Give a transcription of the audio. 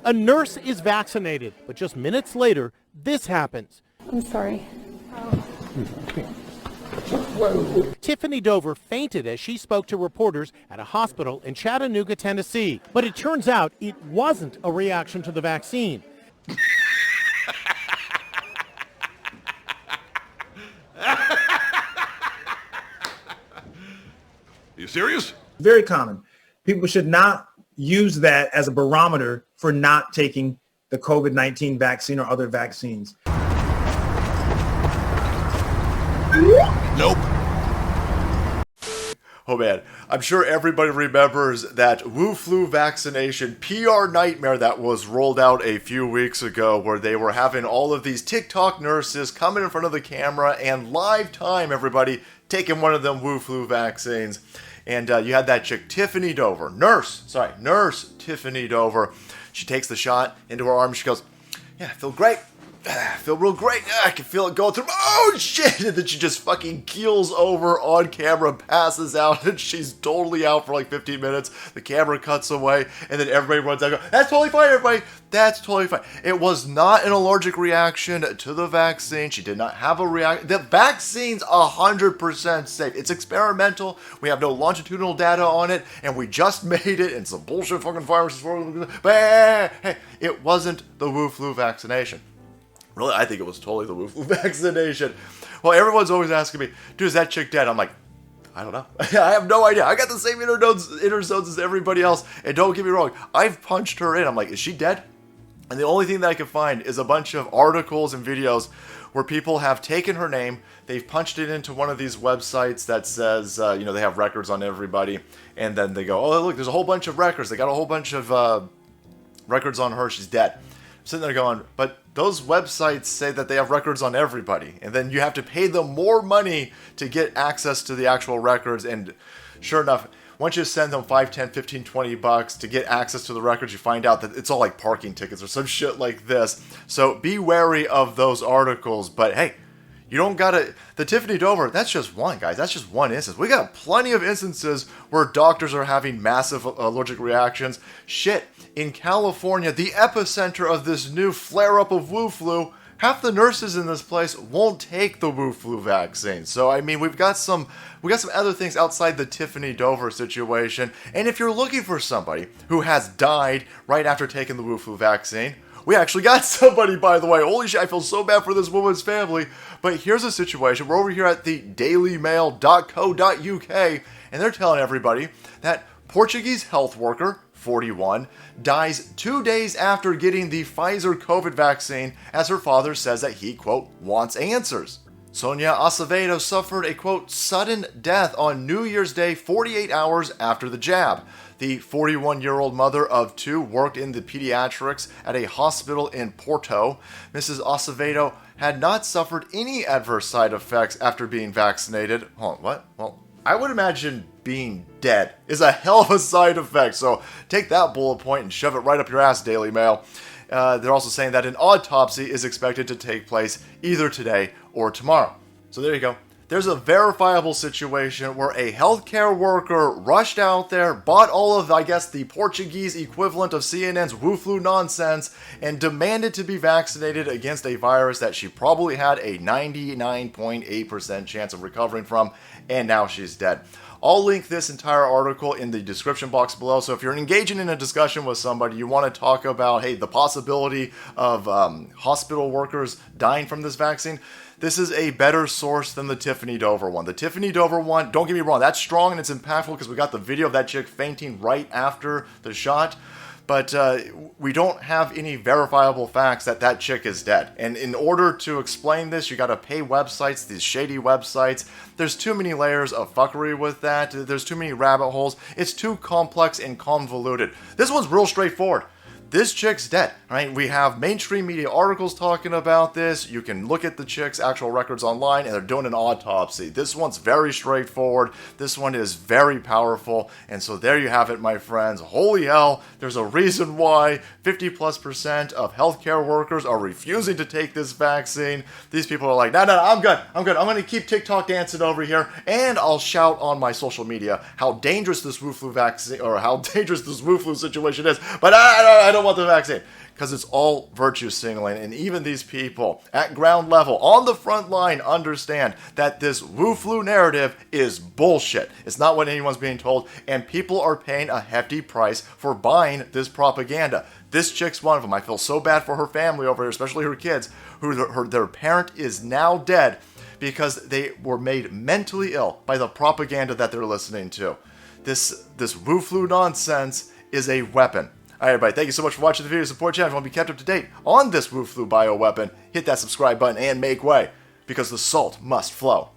A nurse is vaccinated, but just minutes later, this happens. I'm sorry. Tiffany Dover fainted as she spoke to reporters at a hospital in Chattanooga, Tennessee. But it turns out it wasn't a reaction to the vaccine. You serious? Very common. People should not use that as a barometer for not taking the COVID-19 vaccine or other vaccines. Nope. Oh man, I'm sure everybody remembers that Wu flu vaccination PR nightmare that was rolled out a few weeks ago, where they were having all of these TikTok nurses coming in front of the camera and live time everybody taking one of them Wu flu vaccines. And you had that chick, Tiffany Dover, nurse Tiffany Dover. She takes the shot into her arm. She goes, yeah, I feel great. I feel real great. I can feel it going through. Oh, shit. And then she just fucking keels over on camera, passes out, and she's totally out for like 15 minutes. The camera cuts away, and then everybody runs out and goes, that's totally fine, everybody. That's totally fine. It was not an allergic reaction to the vaccine. She did not have a reaction. The vaccine's 100% safe. It's experimental. We have no longitudinal data on it, and we just made it, and some bullshit fucking viruses. But hey, it wasn't the Wu flu vaccination. Really, I think it was totally the Wu flu vaccination. Well, everyone's always asking me, dude, is that chick dead? I'm like, I don't know. I have no idea. I got the same interzones as everybody else. And don't get me wrong, I've punched her in. I'm like, is she dead? And the only thing that I can find is a bunch of articles and videos where people have taken her name, they've punched it into one of these websites that says, they have records on everybody. And then they go, oh, look, there's a whole bunch of records. They got a whole bunch of records on her. She's dead. I'm sitting there going, but those websites say that they have records on everybody, and then you have to pay them more money to get access to the actual records. And sure enough, once you send them 5, 10, 15, 20 bucks to get access to the records, you find out that it's all like parking tickets or some shit like this. So be wary of those articles. But hey, you don't gotta, the Tiffany Dover, that's just one, guys. That's just one instance. We got plenty of instances where doctors are having massive allergic reactions. Shit, in California, the epicenter of this new flare-up of Wu flu, half the nurses in this place won't take the Wu flu vaccine. So, I mean, we got some other things outside the Tiffany Dover situation. And if you're looking for somebody who has died right after taking the Wu flu vaccine, we actually got somebody, by the way. Holy shit, I feel so bad for this woman's family. But here's a situation. We're over here at the dailymail.co.uk, and they're telling everybody that Portuguese health worker, 41, dies 2 days after getting the Pfizer COVID vaccine, as her father says that he, quote, wants answers. Sonia Acevedo suffered a, quote, sudden death on New Year's Day 48 hours after the jab. The 41-year-old mother of 2 worked in the pediatrics at a hospital in Porto. Mrs. Acevedo had not suffered any adverse side effects after being vaccinated. Hold on, what? Well, I would imagine being dead is a hell of a side effect. So take that bullet point and shove it right up your ass, Daily Mail. They're also saying that an autopsy is expected to take place either today or tomorrow. So there you go. There's a verifiable situation where a healthcare worker rushed out there, bought all of, I guess, the Portuguese equivalent of CNN's Wu flu nonsense, and demanded to be vaccinated against a virus that she probably had a 99.8% chance of recovering from, and now she's dead. I'll link this entire article in the description box below, so if you're engaging in a discussion with somebody, you want to talk about, hey, the possibility of hospital workers dying from this vaccine, this is a better source than the Tiffany Dover one. The Tiffany Dover one, don't get me wrong, that's strong and it's impactful because we got the video of that chick fainting right after the shot. But we don't have any verifiable facts that that chick is dead. And in order to explain this, you got to pay websites, these shady websites. There's too many layers of fuckery with that. There's too many rabbit holes. It's too complex and convoluted. This one's real straightforward. This chick's dead, right? We have mainstream media articles talking about this. You can look at the chick's actual records online, and they're doing an autopsy. This one's very straightforward. This one is very powerful. And so there you have it, my friends. Holy hell, there's a reason why 50+% of healthcare workers are refusing to take this vaccine. These people are like, no, I'm good. I'm going to keep TikTok dancing over here, and I'll shout on my social media how dangerous this Wu flu vaccine, or how dangerous this Wu flu situation is. But I don't want the vaccine. Because it's all virtue signaling, and even these people at ground level, on the front line, understand that this Wu flu narrative is bullshit. It's not what anyone's being told, and people are paying a hefty price for buying this propaganda. This chick's one of them. I feel so bad for her family over here, especially her kids, who their parent is now dead because they were made mentally ill by the propaganda that they're listening to. This Wu flu nonsense is a weapon. All right, everybody, thank you so much for watching the video. Support channel if you want to be kept up to date on this Wu flu bioweapon. Hit that subscribe button and make way, because the salt must flow.